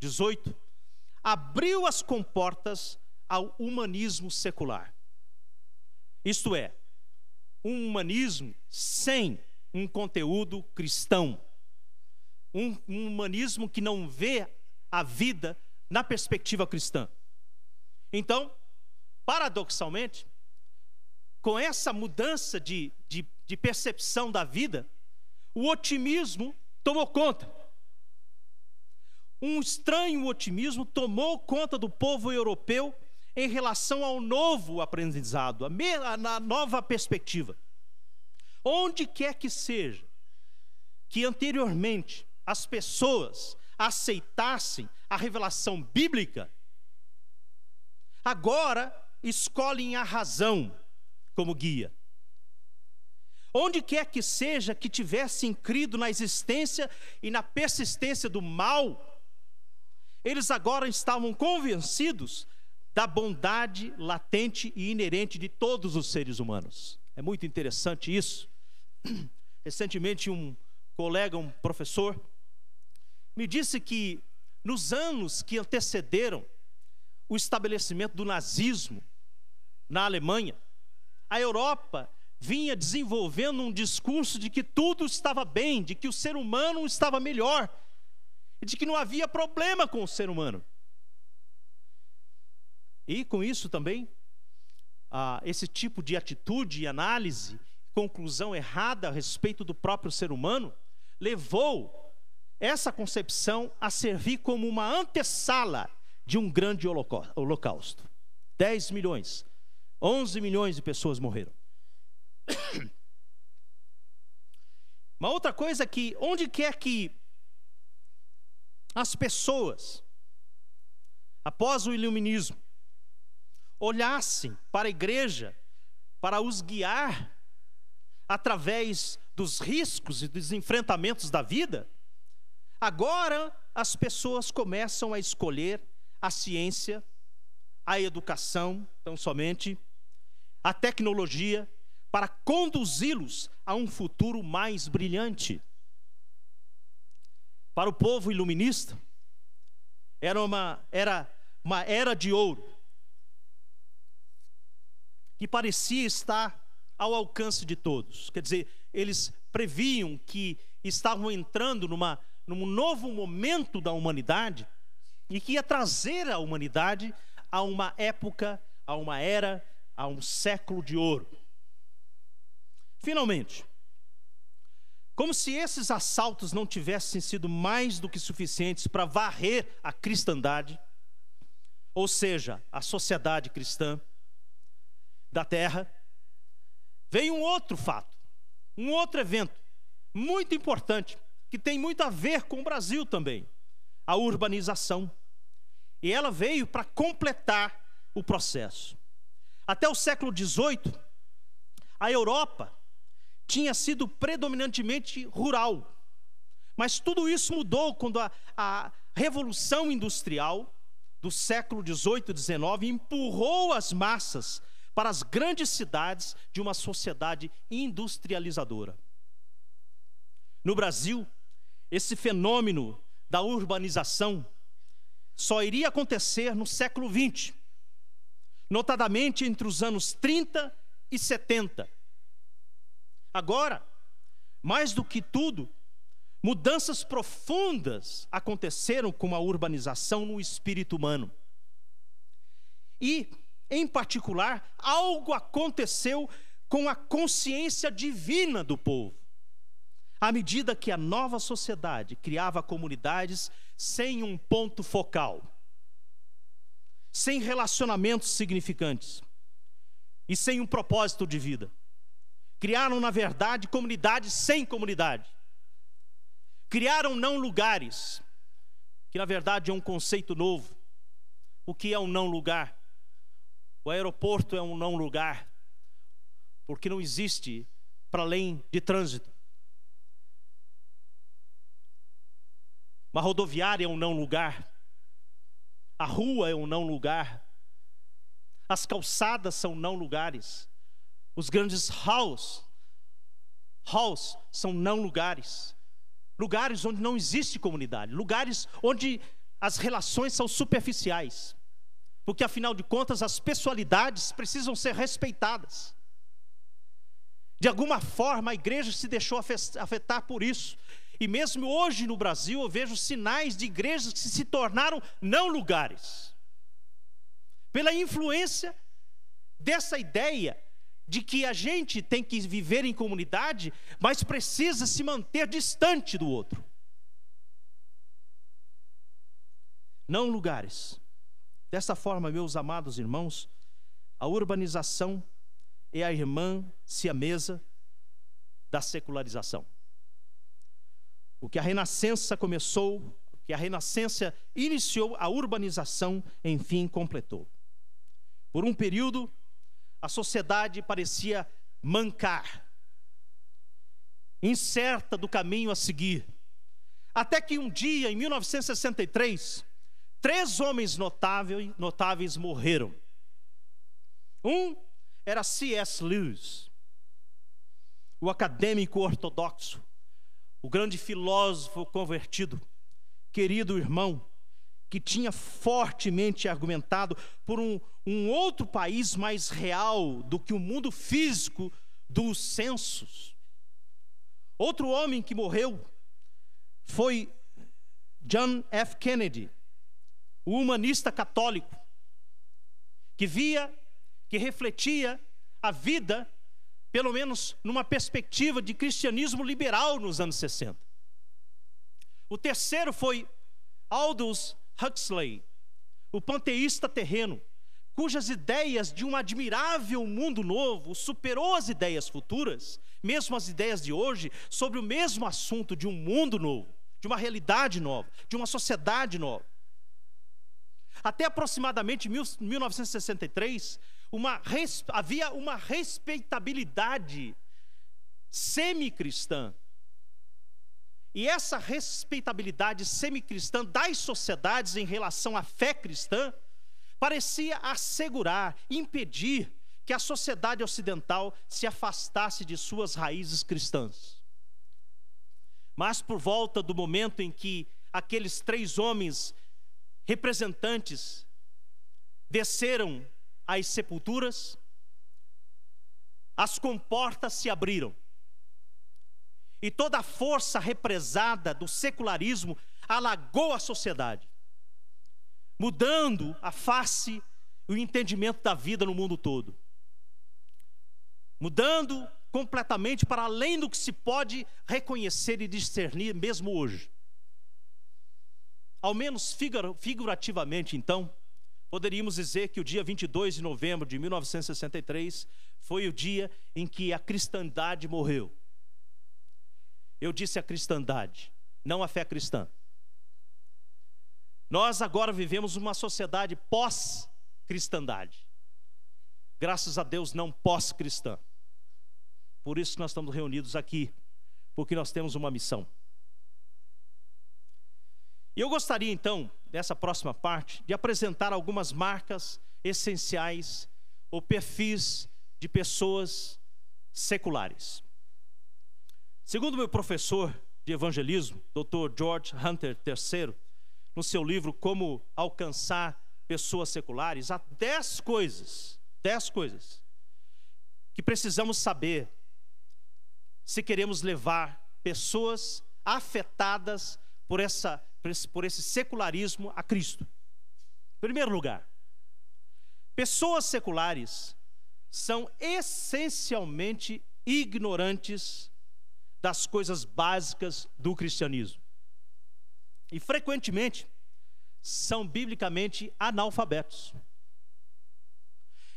XVIII abriu as comportas ao humanismo secular. Isto é, um humanismo sem um conteúdo cristão. Um humanismo que não vê a vida na perspectiva cristã. Então, paradoxalmente, com essa mudança de percepção da vida, o otimismo tomou conta. Um estranho otimismo tomou conta do povo europeu em relação ao novo aprendizado, a nova perspectiva. Onde quer que seja que anteriormente as pessoas aceitassem a revelação bíblica, agora escolhem a razão como guia. Onde quer que seja que tivessem crido na existência e na persistência do mal, eles agora estavam convencidos da bondade latente e inerente de todos os seres humanos. É muito interessante isso. Recentemente um colega, um professor, me disse que nos anos que antecederam o estabelecimento do nazismo na Alemanha, a Europa vinha desenvolvendo um discurso de que tudo estava bem, de que o ser humano estava melhor, e de que não havia problema com o ser humano. E com isso também, esse tipo de atitude e análise, conclusão errada a respeito do próprio ser humano, levou essa concepção a servir como uma antessala de um grande holocausto. 10 milhões, 11 milhões de pessoas morreram. Uma outra coisa é que, onde quer que as pessoas, após o iluminismo, olhassem para a igreja, para os guiar através dos riscos e dos enfrentamentos da vida, agora as pessoas começam a escolher a ciência, a educação, tão somente, a tecnologia, para conduzi-los a um futuro mais brilhante. Para o povo iluminista, era uma era de ouro, que parecia estar ao alcance de todos. Quer dizer, eles previam que estavam entrando num novo momento da humanidade e que ia trazer a humanidade a uma época, a uma era, a um século de ouro. Finalmente, como se esses assaltos não tivessem sido mais do que suficientes para varrer a cristandade, ou seja, a sociedade cristã da terra, veio um outro fato, um outro evento muito importante, que tem muito a ver com o Brasil também, a urbanização. E ela veio para completar o processo. Até o século XVIII, a Europa tinha sido predominantemente rural. Mas tudo isso mudou quando a Revolução Industrial do século XVIII e XIX empurrou as massas para as grandes cidades de uma sociedade industrializadora. No Brasil, esse fenômeno da urbanização só iria acontecer no século XX, notadamente entre os anos 30 e 70. Agora, mais do que tudo, mudanças profundas aconteceram com a urbanização no espírito humano. E, em particular, algo aconteceu com a consciência divina do povo. À medida que a nova sociedade criava comunidades sem um ponto focal, sem relacionamentos significantes e sem um propósito de vida. Criaram, na verdade, comunidades sem comunidade. Criaram não lugares, que na verdade é um conceito novo. O que é um não lugar? O aeroporto é um não lugar, porque não existe para além de trânsito. Uma rodoviária é um não lugar. A rua é um não lugar. As calçadas são não lugares. Os grandes halls são não lugares. Lugares onde não existe comunidade. Lugares onde as relações são superficiais, porque afinal de contas as pessoalidades precisam ser respeitadas. De alguma forma a igreja se deixou afetar por isso, e mesmo hoje no Brasil eu vejo sinais de igrejas que se tornaram não lugares, pela influência dessa ideia de que a gente tem que viver em comunidade, mas precisa se manter distante do outro. Não lugares. Dessa forma, meus amados irmãos, a urbanização é a irmã siamesa da secularização. O que a Renascença começou, o que a Renascença iniciou, a urbanização, enfim, completou. Por um período, a sociedade parecia mancar, incerta do caminho a seguir. Até que um dia, em 1963, 3 homens notáveis morreram. Um era C.S. Lewis, o acadêmico ortodoxo, o grande filósofo convertido, querido irmão, que tinha fortemente argumentado por um outro país mais real do que o mundo físico dos censos. Outro homem que morreu foi John F. Kennedy, o humanista católico, que refletia a vida, pelo menos numa perspectiva de cristianismo liberal nos anos 60. O terceiro foi Aldous Huxley, o panteísta terreno, cujas ideias de um admirável mundo novo superou as ideias futuras, mesmo as ideias de hoje, sobre o mesmo assunto de um mundo novo, de uma realidade nova, de uma sociedade nova. Até aproximadamente 1963, havia uma respeitabilidade semicristã. E essa respeitabilidade semicristã das sociedades em relação à fé cristã parecia assegurar, impedir que a sociedade ocidental se afastasse de suas raízes cristãs. Mas por volta do momento em que aqueles 3 homens representantes desceram às sepulturas, as comportas se abriram. E toda a força represada do secularismo alagou a sociedade, mudando a face e o entendimento da vida no mundo todo. Mudando completamente para além do que se pode reconhecer e discernir mesmo hoje. Ao menos figurativamente, então, poderíamos dizer que o dia 22 de novembro de 1963 foi o dia em que a cristandade morreu. Eu disse a cristandade, não a fé cristã. Nós agora vivemos uma sociedade pós-cristandade. Graças a Deus, não pós-cristã. Por isso que nós estamos reunidos aqui, porque nós temos uma missão. E eu gostaria então, nessa próxima parte, de apresentar algumas marcas essenciais ou perfis de pessoas seculares. Segundo meu professor de evangelismo, Dr. George Hunter III, no seu livro Como Alcançar Pessoas Seculares, há 10 coisas que precisamos saber se queremos levar pessoas afetadas por esse secularismo a Cristo. Em primeiro lugar, pessoas seculares são essencialmente ignorantes das coisas básicas do cristianismo. E frequentemente são biblicamente analfabetos.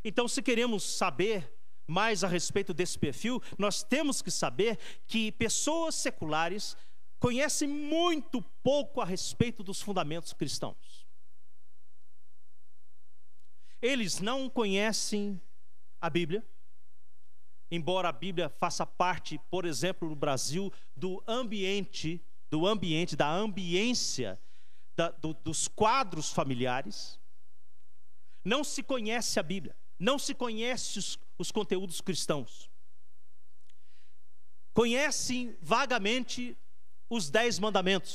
Então, se queremos saber mais a respeito desse perfil, nós temos que saber que pessoas seculares conhecem muito pouco a respeito dos fundamentos cristãos. Eles não conhecem a Bíblia, embora a Bíblia faça parte, por exemplo, no Brasil, da ambiência dos quadros familiares. Não se conhece a Bíblia, não se conhece os conteúdos cristãos. Conhecem vagamente os 10 mandamentos.